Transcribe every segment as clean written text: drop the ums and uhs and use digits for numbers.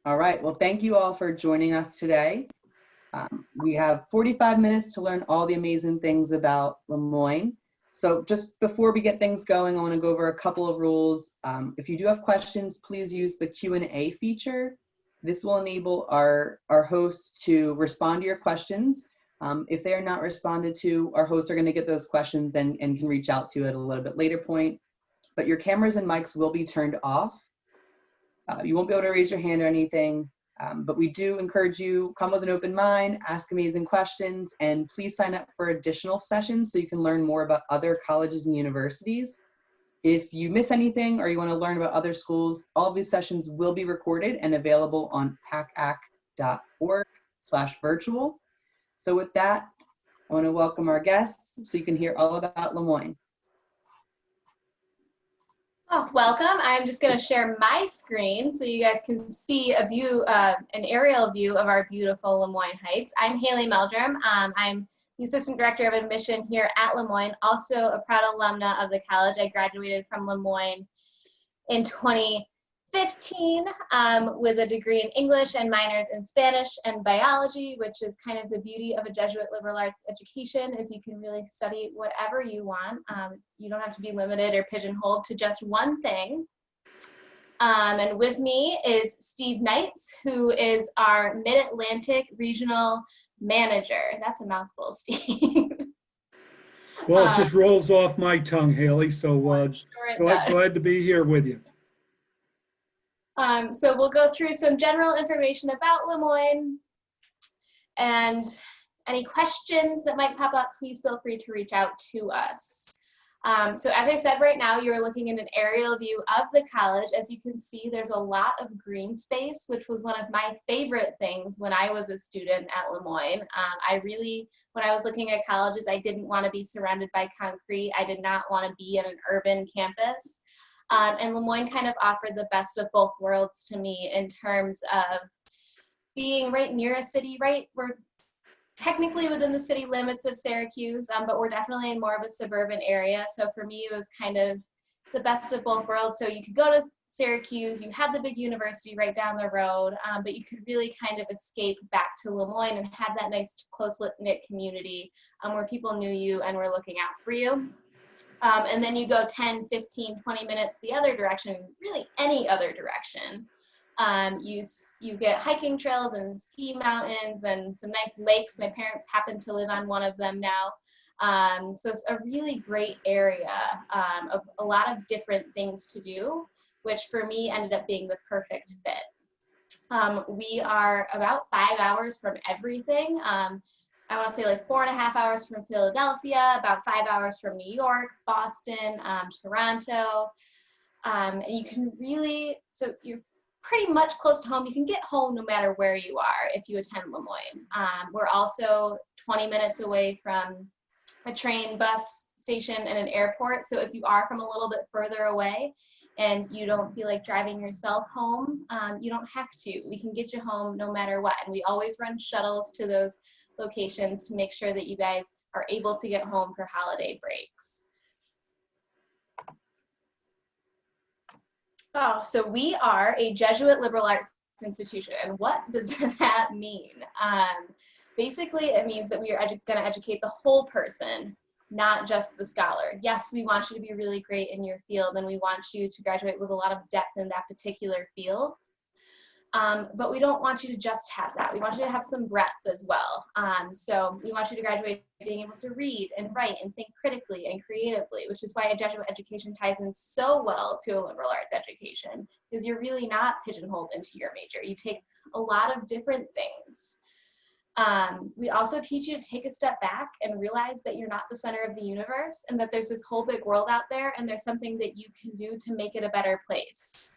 All right, well, thank you all for joining us today. We have 45 minutes to learn all the amazing things about Moyne. So just before we get things going, I want to go over a couple of rules. If you do have questions, please use the Q&A feature. This will enable our hosts to respond to your questions. If they are not responded to, our hosts are going to get those questions and can reach out to you at a little bit later point. But your cameras and mics will be turned off. You won't be able to raise your hand or anything, but we do encourage you, come with an open mind, ask amazing questions, and please sign up for additional sessions so you can learn more about other colleges and universities. If you miss anything or you want to learn about other schools, all of these sessions will be recorded and available on pacac.org/virtual. So with that, I want to welcome our guests so you can hear all about Moyne. Oh, welcome. I'm just going to share my screen so you guys can see a view, an aerial view of our beautiful Moyne Heights. I'm Haley Meldrum. I'm the Assistant Director of Admission here at Moyne, also a proud alumna of the college. I graduated from Moyne in 2015 with a degree in English and minors in Spanish and biology, which is kind of the beauty of a Jesuit liberal arts education, is you can really study whatever you want. You don't have to be limited or pigeonholed to just one thing. And with me is Steve Knights, who is our Mid-Atlantic Regional Manager. That's a mouthful, Steve. Well, it just rolls off my tongue, Haley, so glad to be here with you. So we'll go through some general information about Moyne, and any questions that might pop up, please feel free to reach out to us. So as I said, right now you're looking at an aerial view of the college. As you can see, there's a lot of green space, which was one of my favorite things when I was a student at Moyne. When I was looking at colleges, I didn't want to be surrounded by concrete. I did not want to be at an urban campus. And Moyne kind of offered the best of both worlds to me in terms of being right near a city, right? We're technically within the city limits of Syracuse, but we're definitely in more of a suburban area. So for me, it was kind of the best of both worlds. So you could go to Syracuse, you had the big university right down the road, but you could really kind of escape back to Moyne and have that nice close-knit community where people knew you and were looking out for you. And then you go 10, 15, 20 minutes the other direction, really any other direction. You get hiking trails and ski mountains and some nice lakes. My parents happen to live on one of them now. So it's a really great area of a lot of different things to do, which for me ended up being the perfect fit. We are about 5 hours from everything. I want to say like 4.5 hours from Philadelphia, about 5 hours from New York, Boston, Toronto. And you can really, so you're pretty much close to home. You can get home no matter where you are if you attend Moyne. We're also 20 minutes away from a train, bus station, and an airport. So if you are from a little bit further away and you don't feel like driving yourself home, you don't have to. We can get you home no matter what. And we always run shuttles to those locations to make sure that you guys are able to get home for holiday breaks. Oh, so we are a Jesuit liberal arts institution. And what does that mean? Basically, it means that we are going to educate the whole person, not just the scholar. Yes, we want you to be really great in your field, and we want you to graduate with a lot of depth in that particular field. But we don't want you to just have that. We want you to have some breadth as well. So we want you to graduate being able to read and write and think critically and creatively, which is why a Jesuit education ties in so well to a liberal arts education, because you're really not pigeonholed into your major. You take a lot of different things. We also teach you to take a step back and realize that you're not the center of the universe and that there's this whole big world out there and there's something that you can do to make it a better place.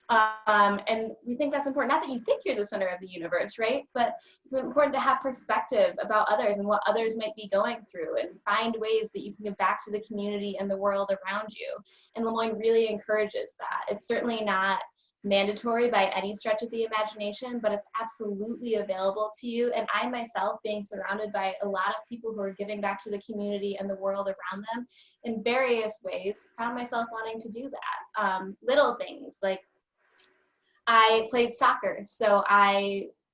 And we think that's important. Not that you think you're the center of the universe, right? But it's important to have perspective about others and what others might be going through and find ways that you can give back to the community and the world around you. And Moyne really encourages that. It's certainly not mandatory by any stretch of the imagination, but it's absolutely available to you. And I myself, being surrounded by a lot of people who are giving back to the community and the world around them in various ways, found myself wanting to do that. Little things like I played soccer, so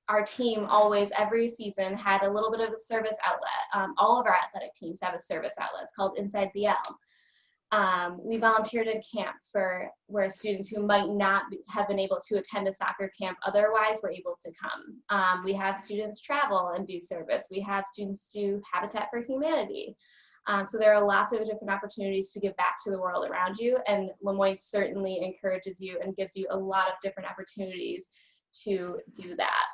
our team always, every season, had a little bit of a service outlet. All of our athletic teams have a service outlet. It's called Inside the L. We volunteered at camp where students who might not have been able to attend a soccer camp otherwise were able to come. We have students travel and do service. We have students do Habitat for Humanity. So there are lots of different opportunities to give back to the world around you, and Lemoyne certainly encourages you and gives you a lot of different opportunities to do that.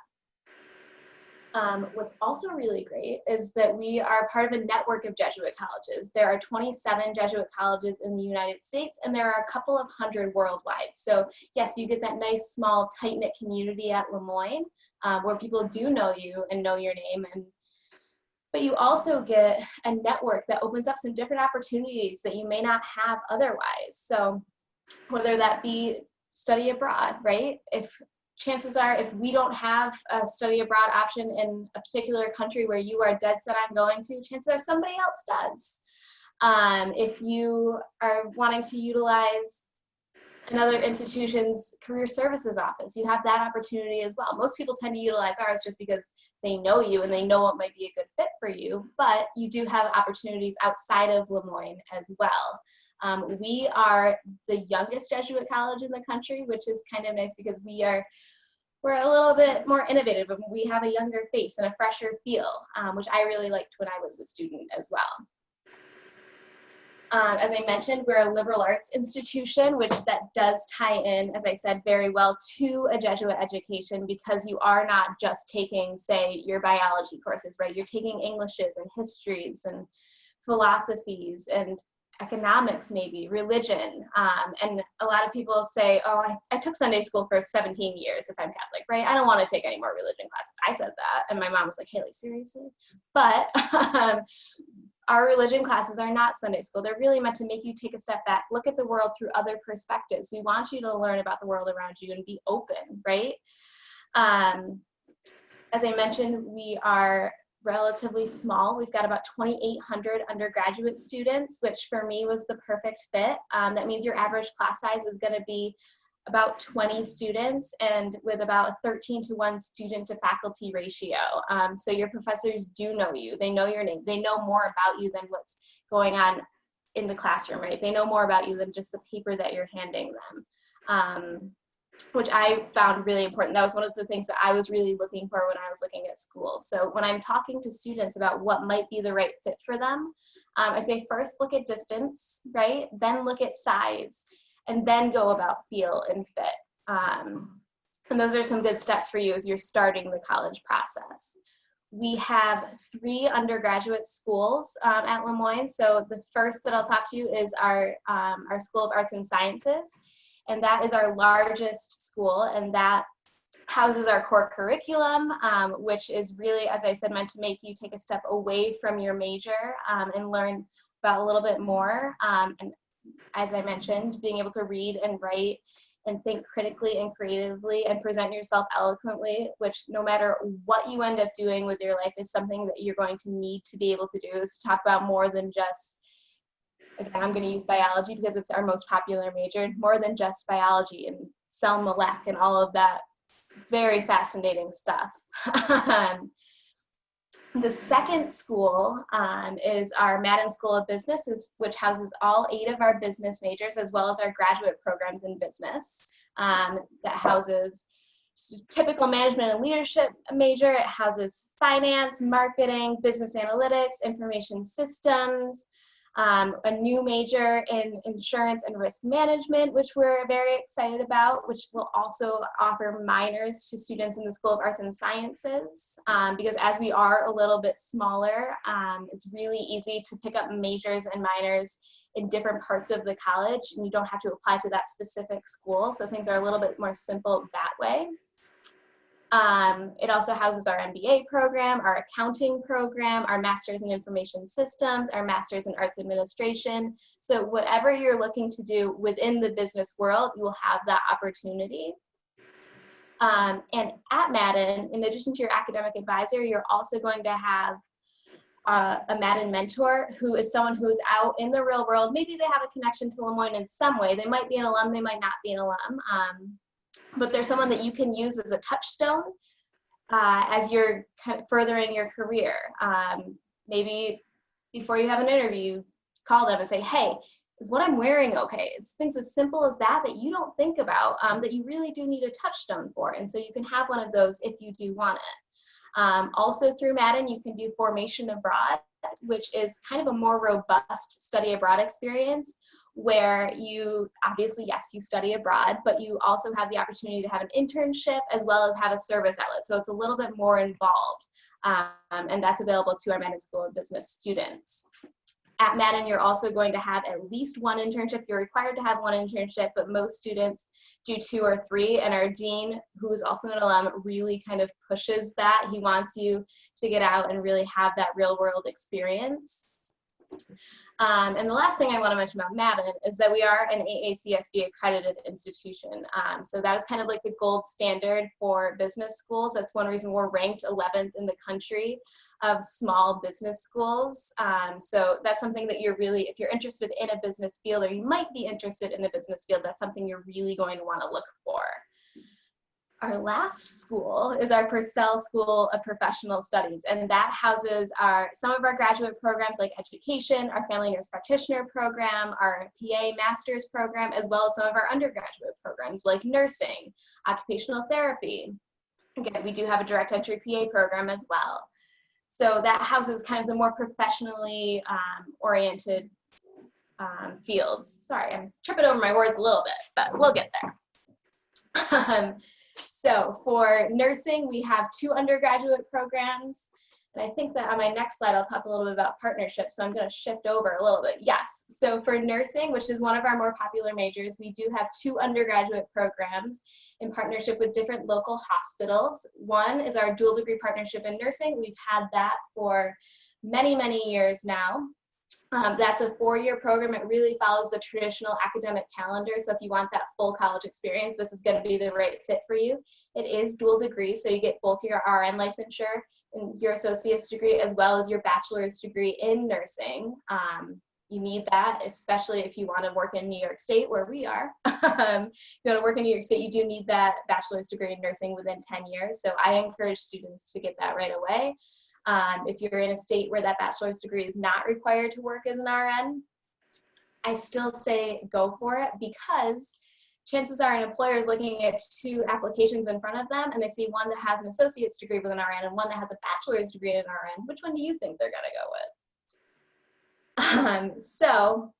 What's also really great is that we are part of a network of Jesuit colleges. There are 27 Jesuit colleges in the United States, and there are a couple of hundred worldwide. So yes, you get that nice, small, tight-knit community at Lemoyne, where people do know you and know your name, but you also get a network that opens up some different opportunities that you may not have otherwise. So whether that be study abroad, right? Chances are, if we don't have a study abroad option in a particular country where you are dead set on going to, chances are somebody else does. If you are wanting to utilize another institution's career services office, you have that opportunity as well. Most people tend to utilize ours just because they know you and they know what might be a good fit for you, but you do have opportunities outside of Lemoyne as well. We are the youngest Jesuit college in the country, which is kind of nice because we're a little bit more innovative and we have a younger face and a fresher feel, which I really liked when I was a student as well. As I mentioned, we're a liberal arts institution, which that does tie in, as I said, very well to a Jesuit education, because you are not just taking, say, your biology courses, right? You're taking Englishes and histories and philosophies and economics, maybe religion. And a lot of people say, oh, I took Sunday school for 17 years if I'm Catholic, right? I don't want to take any more religion classes. I said that. And my mom was like, Haley, seriously? But our religion classes are not Sunday school. They're really meant to make you take a step back, look at the world through other perspectives. We want you to learn about the world around you and be open, right? As I mentioned, we are relatively small. We've got about 2,800 undergraduate students, which for me was the perfect fit. That means your average class size is going to be about 20 students, and with about a 13-to-1 student to faculty ratio. So your professors do know you. They know your name. They know more about you than what's going on in the classroom, right? They know more about you than just the paper that you're handing them, which I found really important. That was one of the things that I was really looking for when I was looking at schools. So when I'm talking to students about what might be the right fit for them, I say first look at distance, right? Then look at size, and then go about feel and fit. And those are some good steps for you as you're starting the college process. We have 3 undergraduate schools at Lemoyne. So the first that I'll talk to you is our School of Arts and Sciences. And that is our largest school, and that houses our core curriculum, which is really, as I said, meant to make you take a step away from your major and learn about a little bit more. And as I mentioned, being able to read and write and think critically and creatively and present yourself eloquently, which no matter what you end up doing with your life is something that you're going to need to be able to do, is to talk about more than just, again, I'm going to use biology because it's our most popular major, more than just biology and cell molecular and all of that very fascinating stuff. The second school is our Madden School of Business, which houses all 8 of our business majors, as well as our graduate programs in business. That houses typical management and leadership major. It houses finance, marketing, business analytics, information systems, a new major in insurance and risk management, which we're very excited about, which will also offer minors to students in the School of Arts and Sciences, because as we are a little bit smaller, it's really easy to pick up majors and minors in different parts of the college, and you don't have to apply to that specific school, so things are a little bit more simple that way. It also houses our MBA program, our accounting program, our Master's in Information Systems, our Master's in Arts Administration. So whatever you're looking to do within the business world, you will have that opportunity. And at Madden, in addition to your academic advisor, you're also going to have a Madden mentor, who is someone who is out in the real world. Maybe they have a connection to Lemoyne in some way. They might be an alum, they might not be an alum. but they're someone that you can use as a touchstone as you're kind of furthering your career. Maybe before you have an interview, call them and say, hey, is what I'm wearing okay? It's things as simple as that that you don't think about, that you really do need a touchstone for. And so you can have one of those if you do want it. Also through Madden, you can do formation abroad, which is kind of a more robust study abroad experience where you obviously, yes, you study abroad, but you also have the opportunity to have an internship as well as have a service outlet. So it's a little bit more involved. And that's available to our Madden School of Business students. At Madden, you're also going to have at least one internship. You're required to have one internship, but most students do 2 or 3. And our dean, who is also an alum, really kind of pushes that. He wants you to get out and really have that real world experience. And the last thing I want to mention about Madden is that we are an AACSB accredited institution. So that is kind of like the gold standard for business schools. That's one reason we're ranked 11th in the country of small business schools. So that's something that you're really, if you're interested in a business field, or you might be interested in a business field, that's something you're really going to want to look for. Our last school is our Purcell School of Professional Studies, and that houses some of our graduate programs like education, our family nurse practitioner program, our PA master's program, as well as some of our undergraduate programs like nursing, occupational therapy. Again, we do have a direct entry PA program as well. So that houses kind of the more professionally oriented fields. Sorry, I'm tripping over my words a little bit, but we'll get there. So for nursing, we have 2 undergraduate programs. And I think that on my next slide, I'll talk a little bit about partnerships. So I'm going to shift over a little bit. Yes. So for nursing, which is one of our more popular majors, we do have 2 undergraduate programs in partnership with different local hospitals. One is our dual degree partnership in nursing. We've had that for many, many years now. That's a 4-year program. It really follows the traditional academic calendar. So if you want that full college experience, this is going to be the right fit for you. It is dual degree, so you get both your RN licensure and your associate's degree, as well as your bachelor's degree in nursing. You need that, especially if you want to work in New York State, where we are. If you want to work in New York State, you do need that bachelor's degree in nursing within 10 years. So I encourage students to get that right away. If you're in a state where that bachelor's degree is not required to work as an RN, I still say go for it, because chances are an employer is looking at 2 applications in front of them and they see one that has an associate's degree with an RN and one that has a bachelor's degree in an RN. Which one do you think they're going to go with? So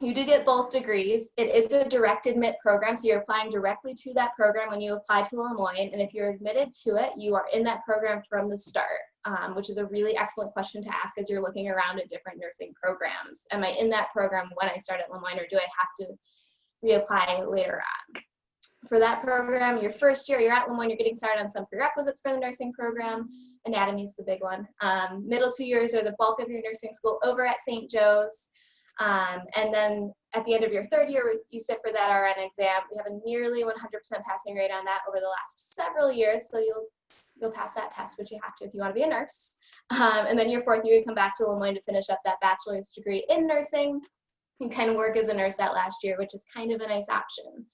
you do get both degrees. It is a direct admit program, so you're applying directly to that program when you apply to Le Moyne, and if you're admitted to it, you are in that program from the start, which is a really excellent question to ask as you're looking around at different nursing programs. Am I in that program when I start at Le Moyne, or do I have to reapply later on? For that program, your first year, you're at Le Moyne, you're getting started on some prerequisites for the nursing program. Anatomy is the big one. Middle 2 years are the bulk of your nursing school over at St. Joe's. And then at the end of your 3rd year, you sit for that RN exam. We have a nearly 100% passing rate on that over the last several years, so you'll pass that test, which you have to if you want to be a nurse. And then your 4th year, you come back to Le Moyne to finish up that bachelor's degree in nursing and kind of work as a nurse that last year, which is kind of a nice option.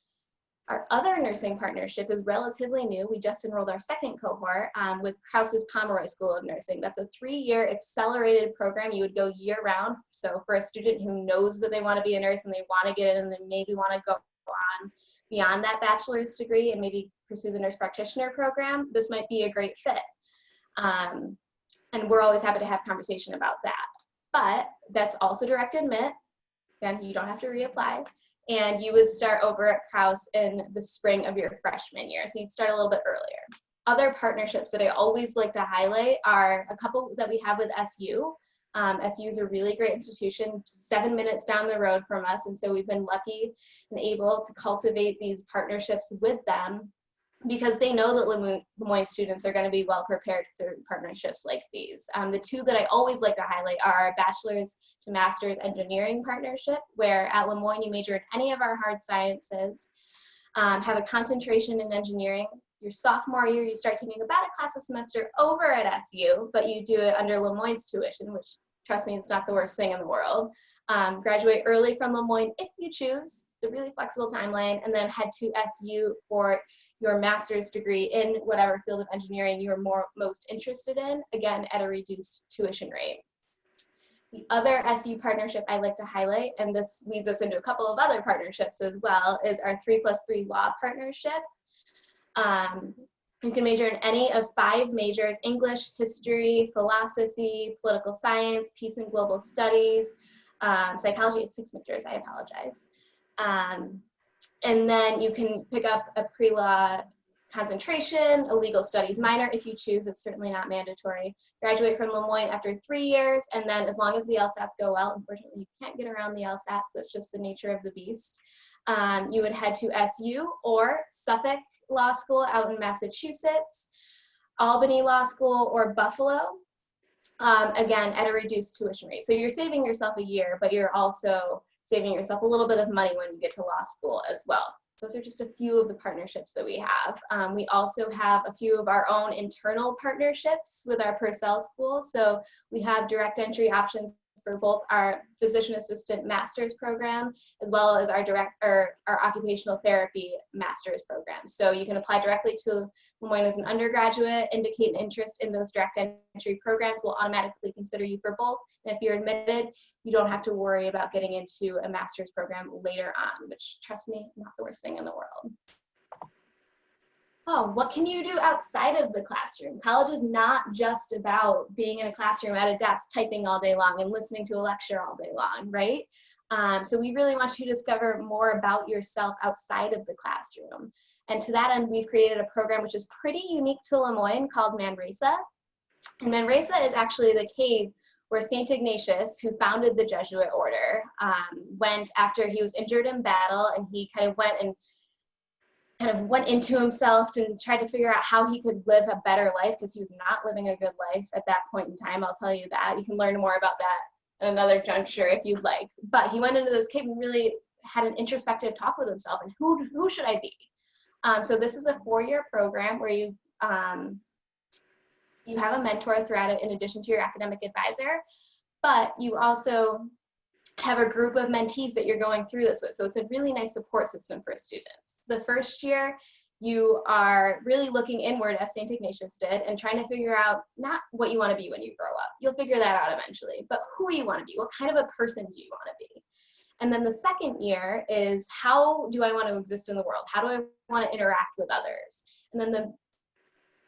Our other nursing partnership is relatively new. We just enrolled our 2nd cohort with Krause's Pomeroy School of Nursing. That's a 3-year accelerated program. You would go year round. So for a student who knows that they want to be a nurse and they want to get in and they maybe want to go on beyond that bachelor's degree and maybe pursue the nurse practitioner program, this might be a great fit. And we're always happy to have conversation about that. But that's also direct admit. Again, you don't have to reapply. And you would start over at Krause in the spring of your freshman year. So you'd start a little bit earlier. Other partnerships that I always like to highlight are a couple that we have with SU. SU is a really great institution, 7 minutes down the road from us. And so we've been lucky and able to cultivate these partnerships with them because they know that Le Moyne students are going to be well prepared for partnerships like these. The 2 that I always like to highlight are our bachelor's to master's engineering partnership, where at Le Moyne you major in any of our hard sciences, have a concentration in engineering. Your sophomore year, you start taking about a class a semester over at SU, but you do it under Le Moyne's tuition, which, trust me, it's not the worst thing in the world. Graduate early from Le Moyne if you choose. It's a really flexible timeline, and then head to SU for your master's degree in whatever field of engineering you're most interested in, again, at a reduced tuition rate. The other SU partnership I'd like to highlight, and this leads us into a couple of other partnerships as well, is our 3+3 law partnership. You can major in any of 5 majors: English, history, philosophy, political science, peace and global studies, psychology is 6 majors, I apologize. And then you can pick up a pre-law concentration, a legal studies minor if you choose. It's certainly not mandatory. Graduate from Moyne after 3 years, and then as long as the LSATs go well, unfortunately you can't get around the LSATs, that's just the nature of the beast. You would head to SU or Suffolk Law School out in Massachusetts, Albany Law School, or Buffalo, again, at a reduced tuition rate. So you're saving yourself a year, but you're also saving yourself a little bit of money when you get to law school as well. Those are just a few of the partnerships that we have. We also have a few of our own internal partnerships with our Purcell School. So we have direct entry options for both our physician assistant master's program as well as our occupational therapy master's program. So you can apply directly to Moyne as an undergraduate, indicate an interest in those direct entry programs. We'll automatically consider you for both. And if you're admitted, you don't have to worry about getting into a master's program later on, which, trust me, not the worst thing in the world. Oh, what can you do outside of the classroom? College is not just about being in a classroom at a desk, typing all day long and listening to a lecture all day long, right? So we really want you to discover more about yourself outside of the classroom. And to that end, we've created a program which is pretty unique to Moyne called Manresa. And Manresa is actually the cave where St. Ignatius, who founded the Jesuit order, went after he was injured in battle, and he kind of went into himself and tried to figure out how he could live a better life, because he was not living a good life at that point in time. I'll tell you that. You can learn more about that at another juncture if you'd like. But he went into this cave and really had an introspective talk with himself and who should I be? So this is a 4-year program where you have a mentor throughout it in addition to your academic advisor, but you also have a group of mentees that you're going through this with. So it's a really nice support system for students. The first year, you are really looking inward, as St. Ignatius did, and trying to figure out not what you want to be when you grow up. You'll figure that out eventually, but who you want to be. What kind of a person do you want to be? And then the second year is, how do I want to exist in the world? How do I want to interact with others? And then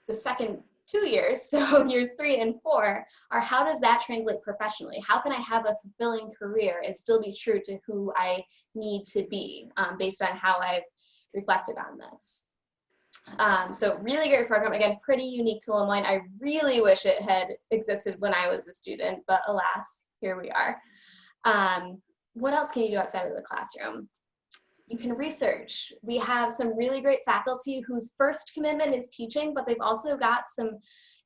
the second 2 years, so years 3 and 4, are how does that translate professionally? How can I have a fulfilling career and still be true to who I need to be based on how I've reflected on this? So really great program, again, pretty unique to Moyne. I really wish it had existed when I was a student, but alas, here we are. What else can you do outside of the classroom? You can research. We have some really great faculty whose first commitment is teaching, but they've also got some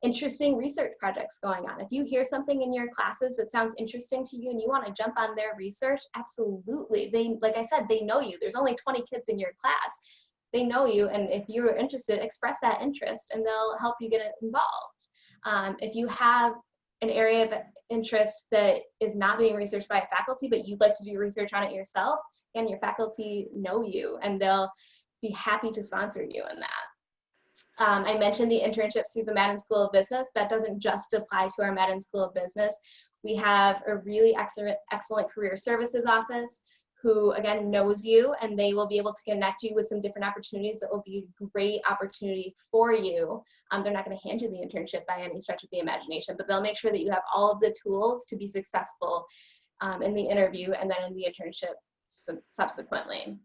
interesting research projects going on. If you hear something in your classes that sounds interesting to you and you want to jump on their research, absolutely. Like I said, they know you. There's only 20 kids in your class. They know you, and if you're interested, express that interest and they'll help you get involved. If you have an area of interest that is not being researched by a faculty, but you'd like to do research on it yourself, and your faculty know you and they'll be happy to sponsor you in that. I mentioned the internships through the Madden School of Business. That doesn't just apply to our Madden School of Business. We have a really excellent career services office who, again, knows you, and they will be able to connect you with some different opportunities that will be a great opportunity for you. They're not going to hand you the internship by any stretch of the imagination, but they'll make sure that you have all of the tools to be successful in the interview and then in the internship subsequently.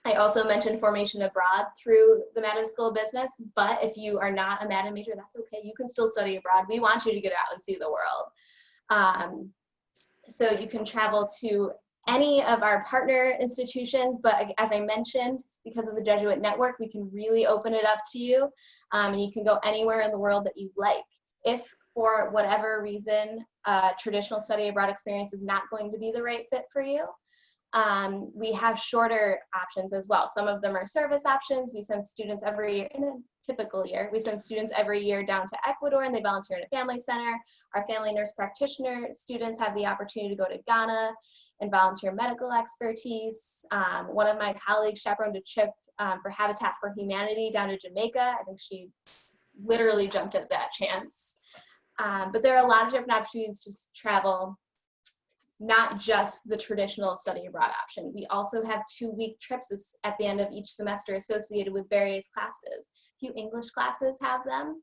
I also mentioned formation abroad through the Madden School of Business, but if you are not a Madden major, that's okay. You can still study abroad. We want you to get out and see the world. So you can travel to any of our partner institutions, but as I mentioned, because of the Jesuit network, we can really open it up to you, and you can go anywhere in the world that you like. If for whatever reason, traditional study abroad experience is not going to be the right fit for you, we have shorter options as well. Some of them are service options. We send students every year, in a typical year, we send students every year down to Ecuador and they volunteer in a family center. Our family nurse practitioner students have the opportunity to go to Ghana and volunteer medical expertise. One of my colleagues chaperoned a trip for Habitat for Humanity down to Jamaica. I think she literally jumped at that chance. But there are a lot of different opportunities to travel, not just the traditional study abroad option. We also have 2-week trips at the end of each semester associated with various classes. A few English classes have them.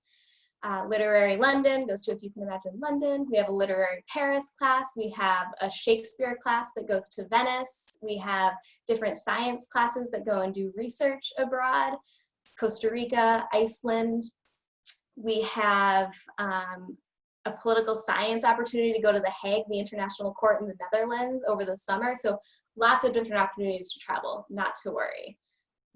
Literary London goes to If You Can Imagine London. We have a Literary Paris class. We have a Shakespeare class that goes to Venice. We have different science classes that go and do research abroad, Costa Rica, Iceland. We have a political science opportunity to go to The Hague, the International Court in the Netherlands over the summer. So lots of different opportunities to travel, not to worry.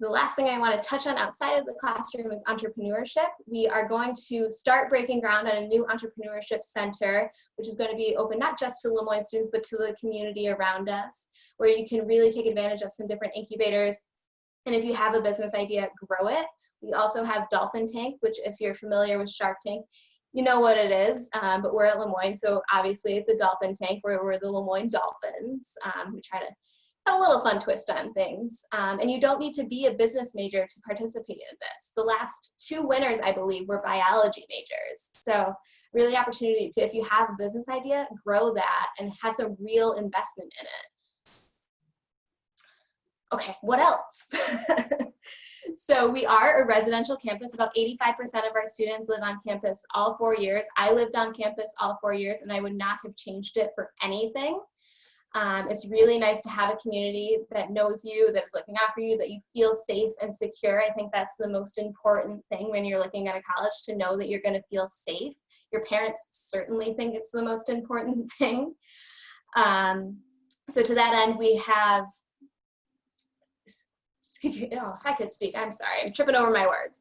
The last thing I want to touch on outside of the classroom is entrepreneurship. We are going to start breaking ground on a new entrepreneurship center, which is going to be open not just to Le Moyne students, but to the community around us, where you can really take advantage of some different incubators. And if you have a business idea, grow it. We also have Dolphin Tank, which if you're familiar with Shark Tank, you know what it is, but we're at Le Moyne, so obviously it's a dolphin tank where we're the Le Moyne Dolphins. We try to have a little fun twist on things. And you don't need to be a business major to participate in this. The last 2 winners, I believe, were biology majors. So really opportunity to, if you have a business idea, grow that and have some real investment in it. Okay, what else? So we are a residential campus. About 85% of our students live on campus all 4 years. I lived on campus all 4 years, and I would not have changed it for anything. It's really nice to have a community that knows you, that is looking out for you, that you feel safe and secure. I think that's the most important thing when you're looking at a college, to know that you're going to feel safe. Your parents certainly think it's the most important thing. So to that end, we have, oh, if I could speak, I'm sorry, I'm tripping over my words.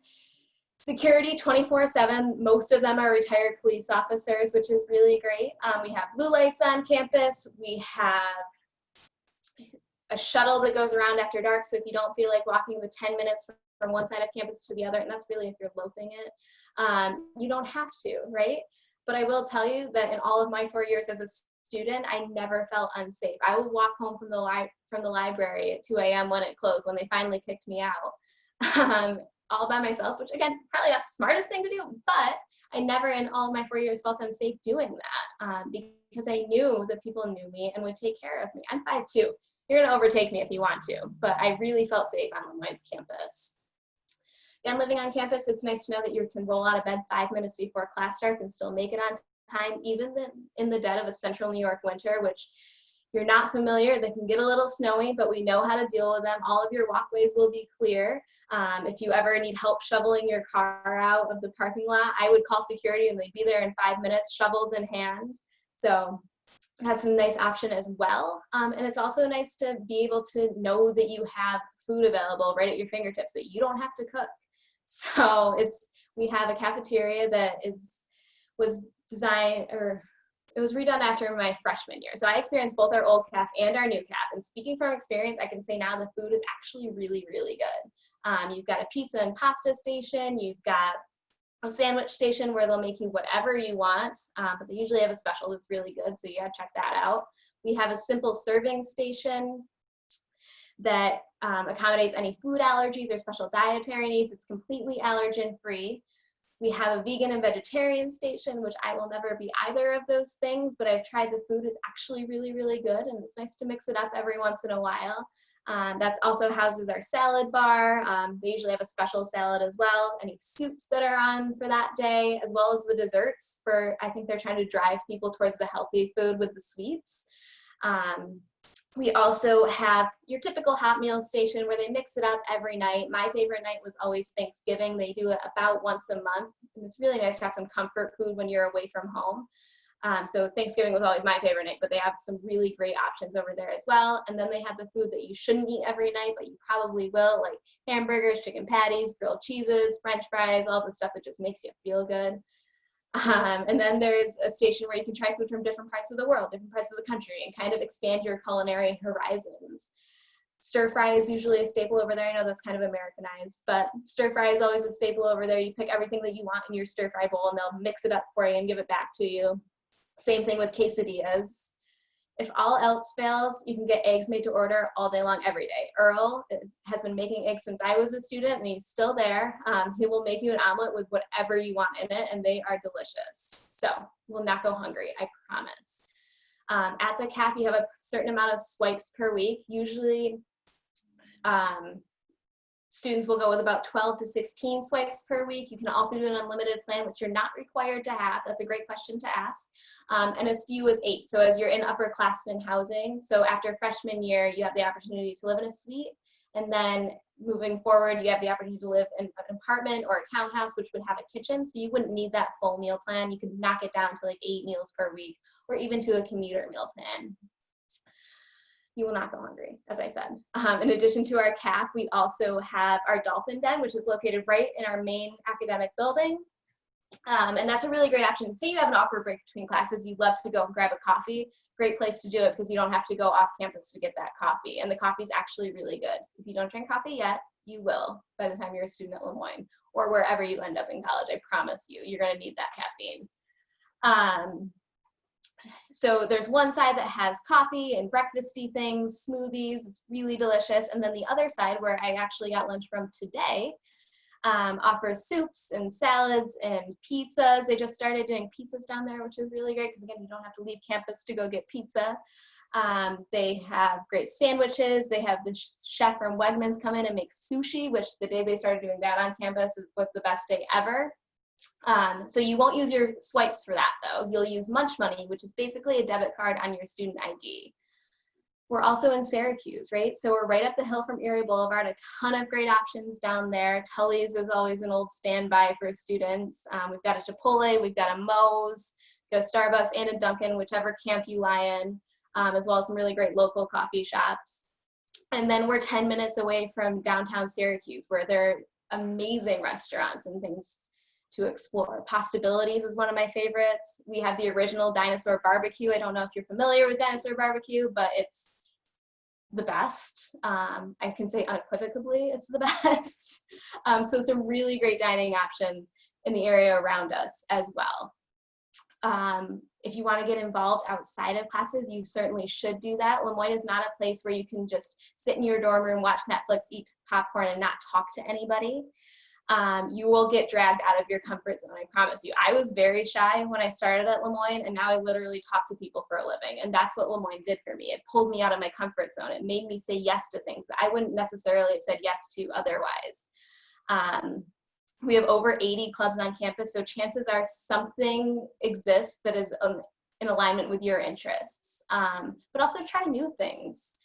Security 24/7. Most of them are retired police officers, which is really great. We have blue lights on campus. We have a shuttle that goes around after dark, so if you don't feel like walking the 10 minutes from one side of campus to the other, and that's really if you're loafing it, you don't have to, right? But I will tell you that in all of my 4 years as a student, I never felt unsafe. I would walk home from the library at 2 a.m. when it closed, when they finally kicked me out. All by myself, which again, probably not the smartest thing to do, but I never in all of my 4 years felt unsafe doing that because I knew that people knew me and would take care of me. I'm 5'2". You're gonna overtake me if you want to, but I really felt safe on Le Moyne's campus. Again, living on campus, it's nice to know that you can roll out of bed 5 minutes before class starts and still make it on time, even in the dead of a central New York winter, which you're not familiar, they can get a little snowy, but we know how to deal with them. All of your walkways will be clear. If you ever need help shoveling your car out of the parking lot, I would call security and they'd be there in 5 minutes, shovels in hand. So that's a nice option as well. And it's also nice to be able to know that you have food available right at your fingertips, that you don't have to cook. So we have a cafeteria that was designed, or it was redone after my freshman year. So I experienced both our old CAF and our new CAF. And speaking from experience, I can say now the food is actually really, really good. You've got a pizza and pasta station. You've got a sandwich station where they'll make you whatever you want, but they usually have a special that's really good, so you gotta check that out. We have a simple serving station that accommodates any food allergies or special dietary needs. It's completely allergen-free. We have a vegan and vegetarian station, which I will never be either of those things, but I've tried the food. It's actually really, really good, and it's nice to mix it up every once in a while. That also houses our salad bar. They usually have a special salad as well. Any soups that are on for that day, as well as the desserts. I think they're trying to drive people towards the healthy food with the sweets. We also have your typical hot meal station where they mix it up every night. My favorite night was always Thanksgiving. They do it about once a month. And it's really nice to have some comfort food when you're away from home. So Thanksgiving was always my favorite night, but they have some really great options over there as well. And then they have the food that you shouldn't eat every night, but you probably will, like hamburgers, chicken patties, grilled cheeses, French fries, all the stuff that just makes you feel good. And then there's a station where you can try food from different parts of the world, different parts of the country, and kind of expand your culinary horizons. Stir fry is usually a staple over there. I know that's kind of Americanized, but stir fry is always a staple over there. You pick everything that you want in your stir fry bowl and they'll mix it up for you and give it back to you. Same thing with quesadillas. If all else fails, you can get eggs made to order all day long, every day. Earl has been making eggs since I was a student, and he's still there. He will make you an omelet with whatever you want in it, and they are delicious. So you will not go hungry, I promise. At the CAF, you have a certain amount of swipes per week. Usually, students will go with about 12 to 16 swipes per week. You can also do an unlimited plan, which you're not required to have. That's a great question to ask. And as few as 8. So as you're in upperclassmen housing, so after freshman year, you have the opportunity to live in a suite. And then moving forward, you have the opportunity to live in an apartment or a townhouse, which would have a kitchen. So you wouldn't need that full meal plan. You could knock it down to like 8 meals per week, or even to a commuter meal plan. You will not go hungry, as I said. In addition to our CAF, we also have our Dolphin Den, which is located right in our main academic building. And that's a really great option. Say you have an awkward break between classes, you'd love to go and grab a coffee. Great place to do it because you don't have to go off campus to get that coffee. And the coffee is actually really good. If you don't drink coffee yet, you will by the time you're a student at Moyne or wherever you end up in college. I promise you, you're going to need that caffeine. So there's one side that has coffee and breakfasty things, smoothies, it's really delicious. And then the other side, where I actually got lunch from today, offers soups and salads and pizzas. They just started doing pizzas down there, which is really great because again, you don't have to leave campus to go get pizza. They have great sandwiches. They have the chef from Wegmans come in and make sushi, which the day they started doing that on campus was the best day ever. So you won't use your swipes for that though. You'll use Munch Money, which is basically a debit card on your student ID. We're also in Syracuse, right? So we're right up the hill from Erie Boulevard, a ton of great options down there. Tully's is always an old standby for students. We've got a Chipotle, we've got a Moe's, we've got a Starbucks and a Dunkin', whichever camp you lie in, as well as some really great local coffee shops. And then we're 10 minutes away from downtown Syracuse, where there are amazing restaurants and things to explore. Postabilities is one of my favorites. We have the original Dinosaur Barbecue. I don't know if you're familiar with Dinosaur Barbecue, but it's the best. I can say unequivocally it's the best. So some really great dining options in the area around us as well. If you want to get involved outside of classes, you certainly should do that. Lemoyne is not a place where you can just sit in your dorm room, watch Netflix, eat popcorn, and not talk to anybody. You will get dragged out of your comfort zone, I promise you. I was very shy when I started at Lemoyne, and now I literally talk to people for a living, and that's what Lemoyne did for me. It pulled me out of my comfort zone. It made me say yes to things that I wouldn't necessarily have said yes to otherwise. We have over 80 clubs on campus, so chances are something exists that is in alignment with your interests, but also try new things.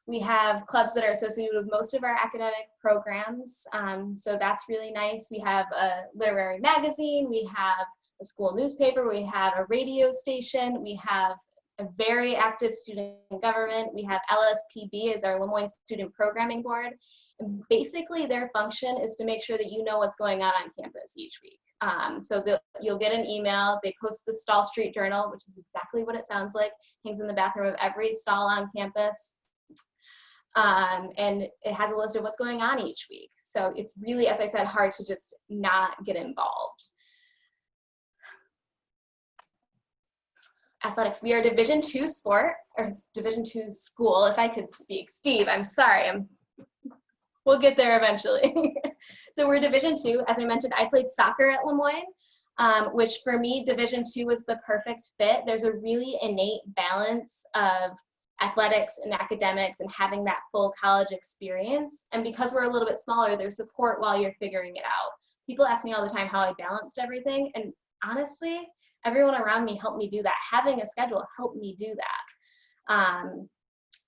We have clubs that are associated with most of our academic programs, so that's really nice. We have a literary magazine, we have a school newspaper, we have a radio station, we have a very active student government, we have LSPB as our Lemoyne Student Programming Board, and basically their function is to make sure that you know what's going on campus each week. So you'll get an email, they post the Stall Street Journal, which is exactly what it sounds like, hangs in the bathroom of every stall on campus. And it has a list of what's going on each week. So it's really, as I said, hard to just not get involved. Athletics, we are Division II sport, or Division II school, if I could speak. Steve, I'm sorry, we'll get there eventually. So we're Division II. As I mentioned, I played soccer at Lemoyne, which for me, Division II was the perfect fit. There's a really innate balance of athletics and academics and having that full college experience. And because we're a little bit smaller, there's support while you're figuring it out. People ask me all the time how I balanced everything. And honestly, everyone around me helped me do that. Having a schedule helped me do that.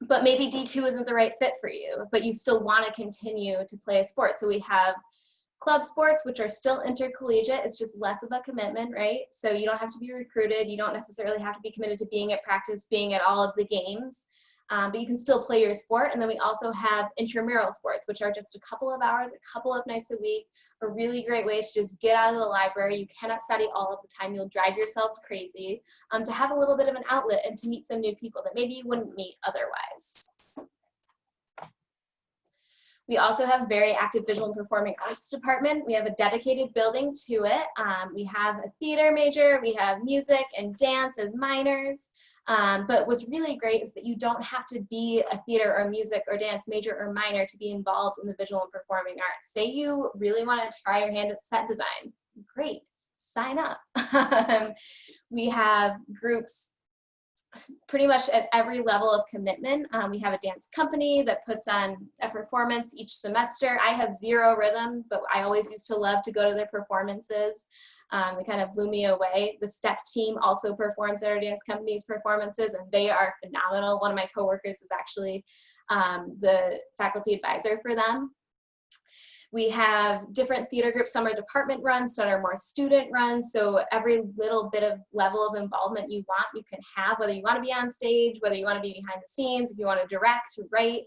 But maybe D2 isn't the right fit for you, but you still want to continue to play a sport. So we have club sports, which are still intercollegiate. It's just less of a commitment, right? So you don't have to be recruited. You don't necessarily have to be committed to being at practice, being at all of the games, but you can still play your sport. And then we also have intramural sports, which are just a couple of hours, a couple of nights a week, a really great way to just get out of the library. You cannot study all of the time. You'll drive yourselves crazy, to have a little bit of an outlet and to meet some new people that maybe you wouldn't meet otherwise. We also have a very active visual and performing arts department. We have a dedicated building to it. We have a theater major, we have music and dance as minors. But what's really great is that you don't have to be a theater or music or dance major or minor to be involved in the visual and performing arts. Say you really want to try your hand at set design. Great, sign up. We have groups pretty much at every level of commitment. We have a dance company that puts on a performance each semester. I have zero rhythm, but I always used to love to go to their performances. It kind of blew me away. The step team also performs at our dance company's performances, and they are phenomenal. One of my coworkers is actually the faculty advisor for them. We have different theater groups. Some are department runs, some are more student runs. So every little bit of level of involvement you want, you can have, whether you want to be on stage, whether you want to be behind the scenes, if you want to direct, write,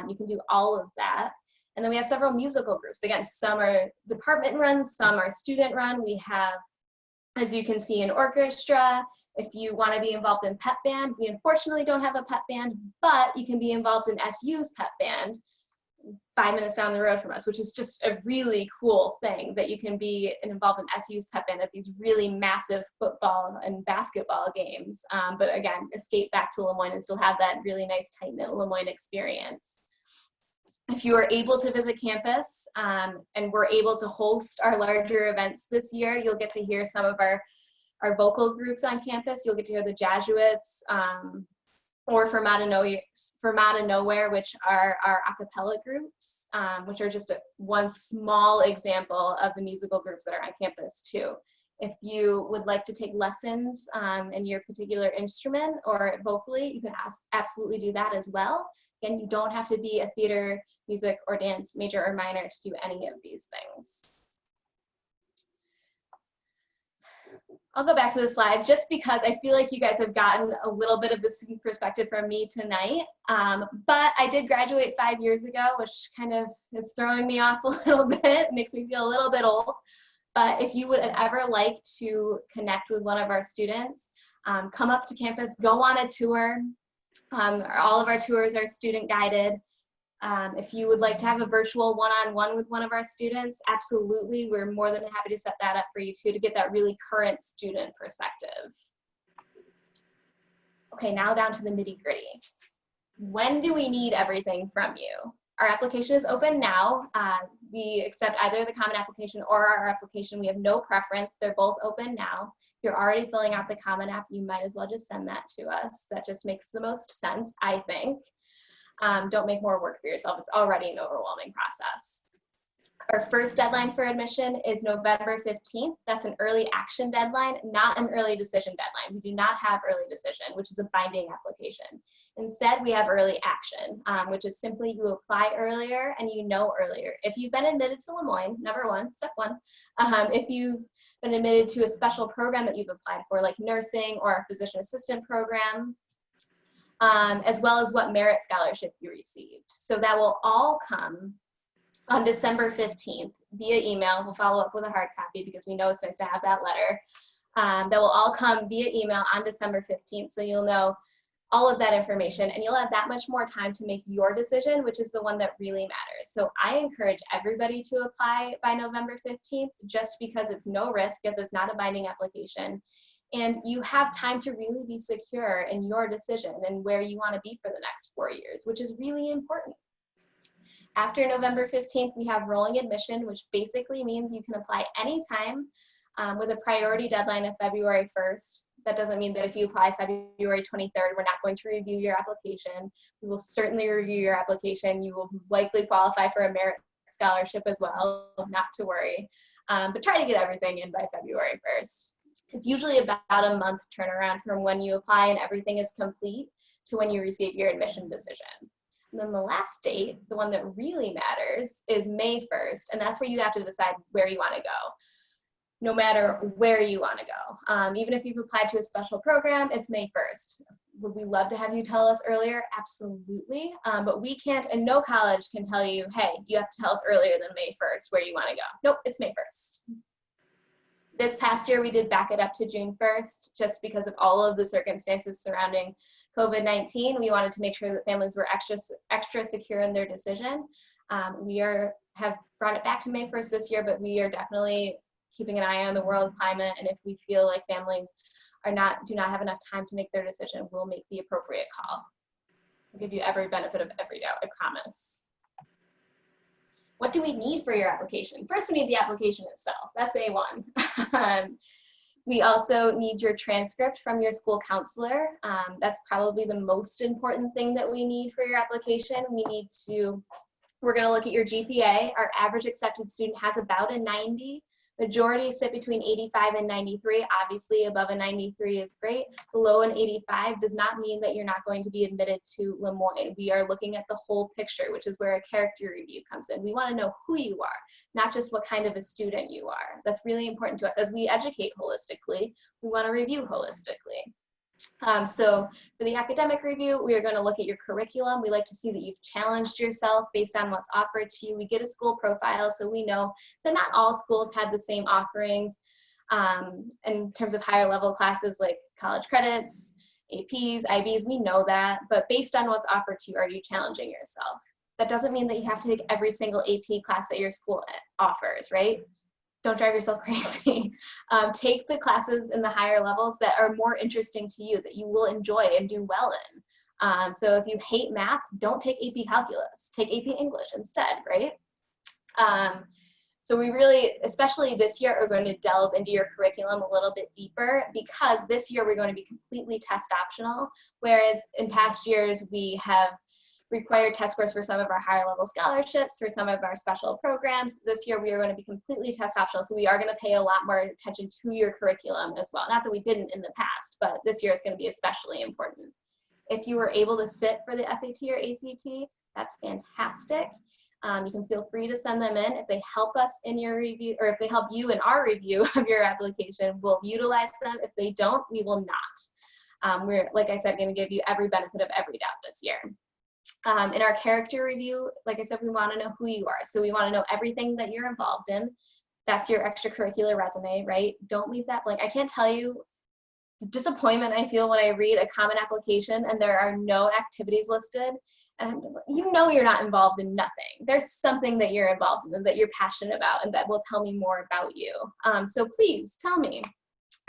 you can do all of that. And then we have several musical groups. Again, some are department runs, some are student run. We have, as you can see, an orchestra. If you want to be involved in pep band, we unfortunately don't have a pep band, but you can be involved in SU's pep band 5 minutes down the road from us, which is just a really cool thing that you can be involved in SU's pep band at these really massive football and basketball games. But again, escape back to Lemoyne and still have that really nice tight-knit Lemoyne experience. If you are able to visit campus and we're able to host our larger events this year, you'll get to hear some of our vocal groups on campus. You'll get to hear the Jesuits, or From Out of Nowhere, which are our a cappella groups, which are just one small example of the musical groups that are on campus too. If you would like to take lessons in your particular instrument or vocally, you can absolutely do that as well. Again, you don't have to be a theater, music, or dance major or minor to do any of these things. I'll go back to the slide just because I feel like you guys have gotten a little bit of the student perspective from me tonight. But I did graduate 5 years ago, which kind of is throwing me off a little bit, makes me feel a little bit old. But if you would ever like to connect with one of our students, come up to campus, go on a tour. All of our tours are student guided. If you would like to have a virtual one-on-one with one of our students, absolutely, we're more than happy to set that up for you too, to get that really current student perspective. Okay, now down to the nitty-gritty. When do we need everything from you? Our application is open now. We accept either the common application or our application. We have no preference. They're both open now. If you're already filling out the common app, you might as well just send that to us. That just makes the most sense, I think. Don't make more work for yourself. It's already an overwhelming process. Our first deadline for admission is November 15th. That's an early action deadline, not an early decision deadline. We do not have early decision, which is a binding application. Instead, we have early action, which is simply you apply earlier and you know earlier. If you've been admitted to Lemoyne, step one, if you've been admitted to a special program that you've applied for, like nursing or a physician assistant program, as well as what merit scholarship you received. So that will all come on December 15th via email. We'll follow up with a hard copy because we know it's nice to have that letter. That will all come via email on December 15th, so you'll know all of that information and you'll have that much more time to make your decision, which is the one that really matters. So I encourage everybody to apply by November 15th just because it's no risk, because it's not a binding application. And you have time to really be secure in your decision and where you want to be for the next 4 years, which is really important. After November 15th, we have rolling admission, which basically means you can apply anytime with a priority deadline of February 1st. That doesn't mean that if you apply February 23rd, we're not going to review your application. We will certainly review your application. You will likely qualify for a merit scholarship as well, not to worry. But try to get everything in by February 1st. It's usually about a month turnaround from when you apply and everything is complete to when you receive your admission decision. And then the last date, the one that really matters, is May 1st, and that's where you have to decide where you want to go, no matter where you want to go. Even if you've applied to a special program, it's May 1st. Would we love to have you tell us earlier? Absolutely, but we can't, and no college can tell you, hey, you have to tell us earlier than May 1st where you want to go. Nope, it's May 1st. This past year, we did back it up to June 1st, just because of all of the circumstances surrounding COVID-19. We wanted to make sure that families were extra secure in their decision. We have brought it back to May 1st this year, but we are definitely keeping an eye on the world climate, and if we feel like families do not have enough time to make their decision, we'll make the appropriate call. I'll give you every benefit of every doubt, I promise. What do we need for your application? First, we need the application itself. That's A1. We also need your transcript from your school counselor. That's probably the most important thing that we need for your application. We're gonna look at your GPA. Our average accepted student has about a 90. Majority sit between 85 and 93. Obviously, above a 93 is great. Below an 85 does not mean that you're not going to be admitted to Le Moyne. We are looking at the whole picture, which is where a character review comes in. We want to know who you are, not just what kind of a student you are. That's really important to us. As we educate holistically, we want to review holistically. So for the academic review, we are going to look at your curriculum. We like to see that you've challenged yourself based on what's offered to you. We get a school profile, so we know that not all schools have the same offerings in terms of higher level classes like college credits, APs, IBs. We know that, but based on what's offered to you, are you challenging yourself? That doesn't mean that you have to take every single AP class that your school offers, right? Don't drive yourself crazy. Take the classes in the higher levels that are more interesting to you, that you will enjoy and do well in. So if you hate math, don't take AP Calculus. Take AP English instead, right? So we really, especially this year, are going to delve into your curriculum a little bit deeper, because this year we're going to be completely test optional, whereas in past years we have required test scores for some of our higher level scholarships, for some of our special programs. This year we are going to be completely test optional, so we are going to pay a lot more attention to your curriculum as well. Not that we didn't in the past, but this year it's going to be especially important. If you were able to sit for the SAT or ACT, that's fantastic. You can feel free to send them in. If they help us in your review, or if they help you in our review of your application, we'll utilize them. If they don't, we will not. We're, like I said, going to give you every benefit of every doubt this year. In our character review, like I said, we want to know who you are. So we want to know everything that you're involved in. That's your extracurricular resume, right? Don't leave that blank. I can't tell you the disappointment I feel when I read a common application and there are no activities listed. And you know you're not involved in nothing. There's something that you're involved in, that you're passionate about, and that will tell me more about you. So please tell me.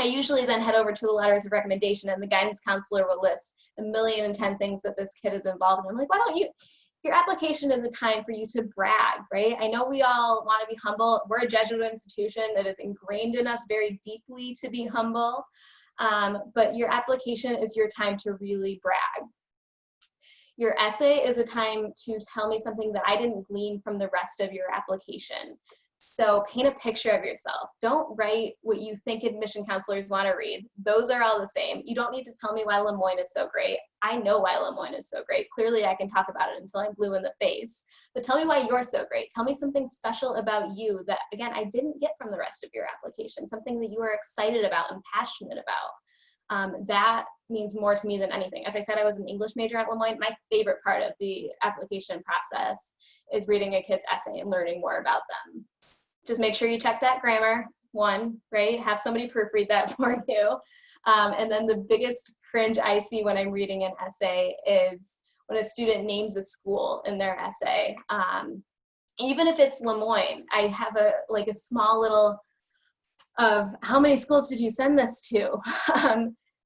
I usually then head over to the letters of recommendation, and the guidance counselor will list 1,010 things that this kid is involved in. I'm like, why don't you, your application is a time for you to brag, right? I know we all want to be humble. We're a Jesuit institution that is ingrained in us very deeply to be humble, but your application is your time to really brag. Your essay is a time to tell me something that I didn't glean from the rest of your application. So paint a picture of yourself. Don't write what you think admission counselors want to read. Those are all the same. You don't need to tell me why Le Moyne is so great. I know why Le Moyne is so great. Clearly I can talk about it until I'm blue in the face. But tell me why you're so great. Tell me something special about you that, again, I didn't get from the rest of your application. Something that you are excited about and passionate about. That means more to me than anything. As I said, I was an English major at Le Moyne. My favorite part of the application process is reading a kid's essay and learning more about them. Just make sure you check that grammar, one, right? Have somebody proofread that for you. And then the biggest cringe I see when I'm reading an essay is when a student names a school in their essay. Even if it's Le Moyne, I have a small little of how many schools did you send this to?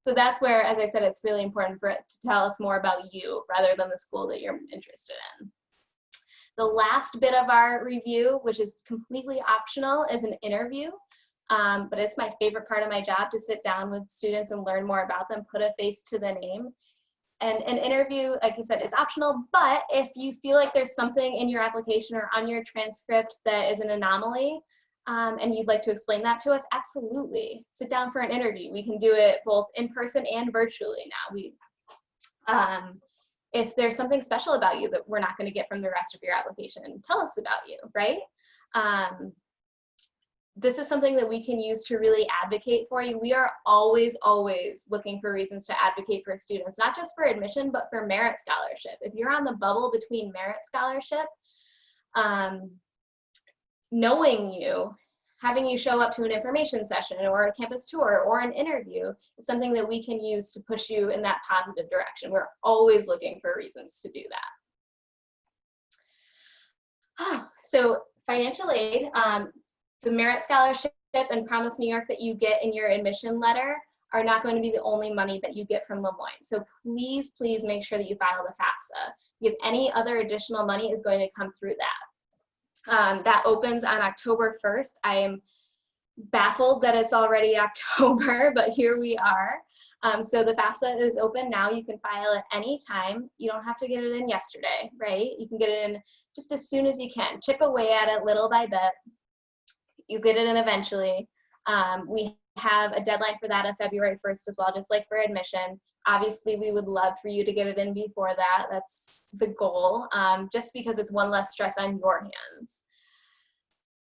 So that's where, as I said, it's really important for it to tell us more about you rather than the school that you're interested in. The last bit of our review, which is completely optional, is an interview. But it's my favorite part of my job to sit down with students and learn more about them, put a face to the name. And an interview, like I said, is optional, but if you feel like there's something in your application or on your transcript that is an anomaly, and you'd like to explain that to us, absolutely. Sit down for an interview. We can do it both in person and virtually now. If there's something special about you that we're not going to get from the rest of your application, tell us about you, right? This is something that we can use to really advocate for you. We are always, always looking for reasons to advocate for students, not just for admission, but for merit scholarship. If you're on the bubble between merit scholarship, knowing you, having you show up to an information session or a campus tour or an interview is something that we can use to push you in that positive direction. We're always looking for reasons to do that. So financial aid, the merit scholarship and Promise New York that you get in your admission letter are not going to be the only money that you get from Lemoyne. So please, please make sure that you file the FAFSA, because any other additional money is going to come through that. That opens on October 1st. I am baffled that it's already October, but here we are. So the FAFSA is open now. You can file it anytime. You don't have to get it in yesterday, right? You can get it in just as soon as you can. Chip away at it little by bit. You get it in eventually. We have a deadline for that of February 1st as well, just like for admission. Obviously, we would love for you to get it in before that. That's the goal, just because it's one less stress on your hands.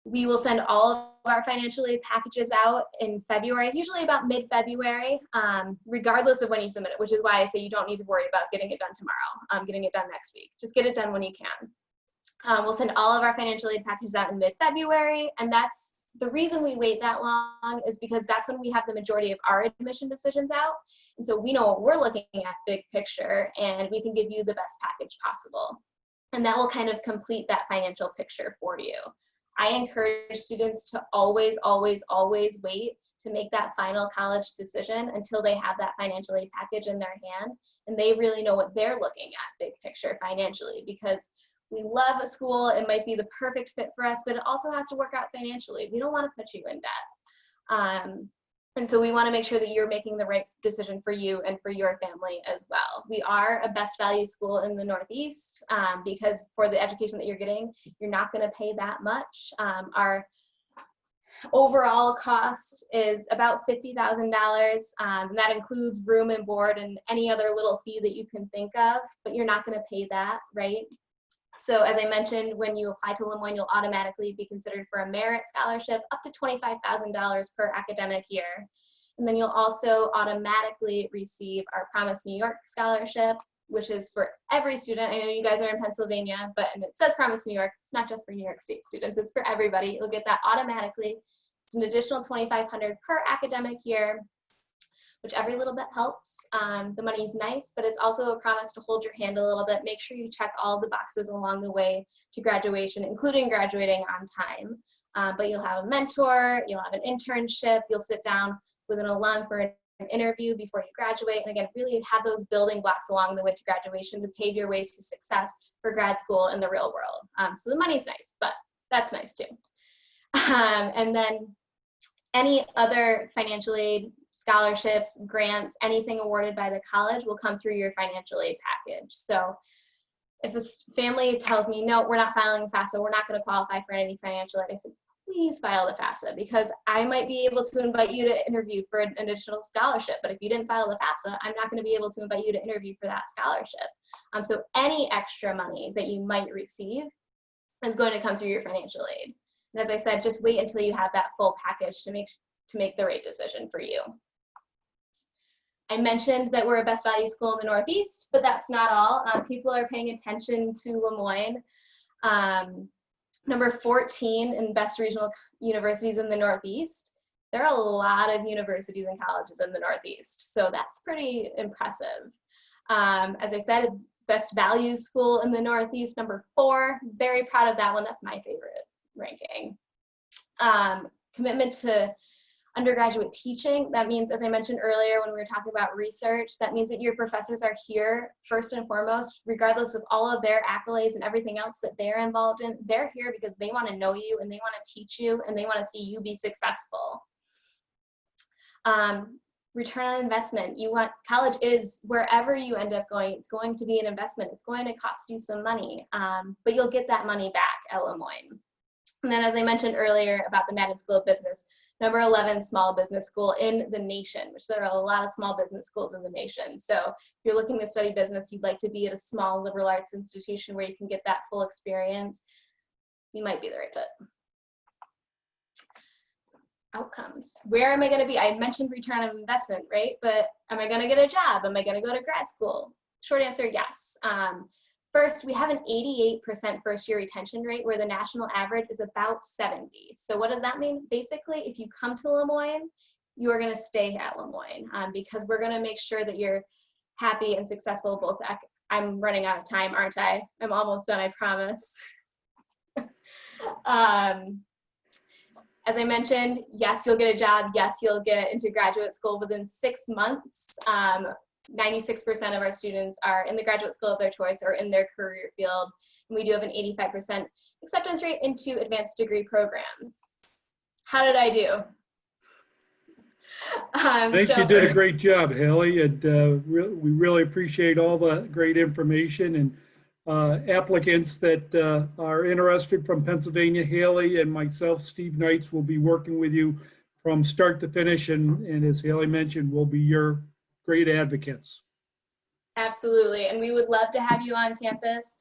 We will send all of our financial aid packages out in February, usually about mid-February, regardless of when you submit it, which is why I say you don't need to worry about getting it done tomorrow, getting it done next week. Just get it done when you can. We'll send all of our financial aid packages out in mid-February, and that's the reason we wait that long is because that's when we have the majority of our admission decisions out. And so we know what we're looking at big picture, and we can give you the best package possible. And that will kind of complete that financial picture for you. I encourage students to always, always, always wait to make that final college decision until they have that financial aid package in their hand and they really know what they're looking at big picture financially, because we love a school, it might be the perfect fit for us, but it also has to work out financially. We don't want to put you in debt. And so we want to make sure that you're making the right decision for you and for your family as well. We are a best value school in the Northeast because for the education that you're getting, you're not going to pay that much. Our overall cost is about $50,000. And that includes room and board and any other little fee that you can think of, but you're not going to pay that, right? So as I mentioned, when you apply to Lemoyne, you'll automatically be considered for a merit scholarship up to $25,000 per academic year. And then you'll also automatically receive our Promise New York scholarship, which is for every student. I know you guys are in Pennsylvania, but and it says Promise New York. It's not just for New York State students, it's for everybody. You'll get that automatically. It's an additional $2,500 per academic year, which every little bit helps. The money's nice, but it's also a promise to hold your hand a little bit. Make sure you check all the boxes along the way to graduation, including graduating on time. But you'll have a mentor, you'll have an internship, you'll sit down with an alum for an interview before you graduate. And again, really have those building blocks along the way to graduation to pave your way to success for grad school in the real world. So the money's nice, but that's nice too. And then any other financial aid, scholarships, grants, anything awarded by the college will come through your financial aid package. So if a family tells me, no, we're not filing FAFSA, we're not going to qualify for any financial aid, I said, please file the FAFSA, because I might be able to invite you to interview for an additional scholarship, but if you didn't file the FAFSA, I'm not going to be able to invite you to interview for that scholarship. So any extra money that you might receive is going to come through your financial aid. And as I said, just wait until you have that full package to make the right decision for you. I mentioned that we're a best value school in the Northeast, but that's not all. People are paying attention to Lemoyne. Number 14 in best regional universities in the Northeast. There are a lot of universities and colleges in the Northeast, so that's pretty impressive. As I said, best value school in the Northeast, number 4. Very proud of that one. That's my favorite ranking. Commitment to undergraduate teaching. That means, as I mentioned earlier when we were talking about research, that means that your professors are here first and foremost, regardless of all of their accolades and everything else that they're involved in. They're here because they want to know you and they want to teach you and they want to see you be successful. Return on investment. College is wherever you end up going, it's going to be an investment. It's going to cost you some money, but you'll get that money back at Lemoyne. And then, as I mentioned earlier about the Madden School of Business, number 11 small business school in the nation, which there are a lot of small business schools in the nation. So if you're looking to study business, you'd like to be at a small liberal arts institution where you can get that full experience, you might be the right fit. Outcomes. Where am I going to be? I mentioned return on investment, right? But am I going to get a job? Am I going to go to grad school? Short answer, yes. First, we have an 88% first-year retention rate where the national average is about 70. So what does that mean? Basically, if you come to Lemoyne, you are going to stay at Lemoyne because we're going to make sure that you're happy and successful both. I'm running out of time, aren't I? I'm almost done, I promise. As I mentioned, yes, you'll get a job. Yes, you'll get into graduate school within 6 months. 96% of our students are in the graduate school of their choice or in their career field. And we do have an 85% acceptance rate into advanced degree programs. How did I do? I think you did a great job, Haley, and we really appreciate all the great information, and applicants that are interested from Pennsylvania. Haley and myself, Steve Knights, will be working with you from start to finish, and as Haley mentioned, we'll be your great advocates. Absolutely, and we would love to have you on campus.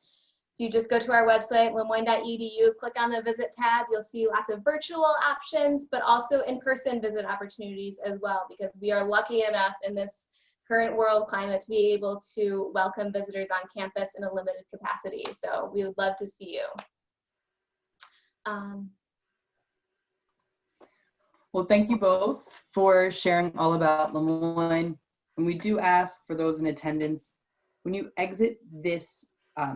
If you just go to our website, lemoyne.edu, click on the visit tab, you'll see lots of virtual options, but also in-person visit opportunities as well, because we are lucky enough in this current world climate to be able to welcome visitors on campus in a limited capacity. So we would love to see you. Well, thank you both for sharing all about Lemoyne. And we do ask for those in attendance, when you exit this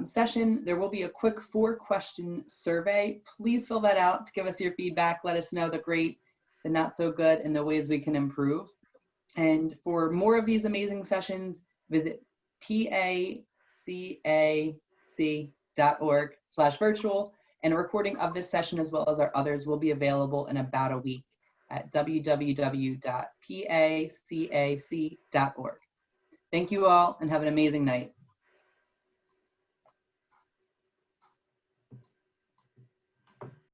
session, there will be a quick 4-question survey. Please fill that out to give us your feedback. Let us know the great, the not so good, and the ways we can improve. And for more of these amazing sessions, visit pacac.org/virtual. And a recording of this session, as well as our others, will be available in about a week at www.pacac.org. Thank you all, and have an amazing night.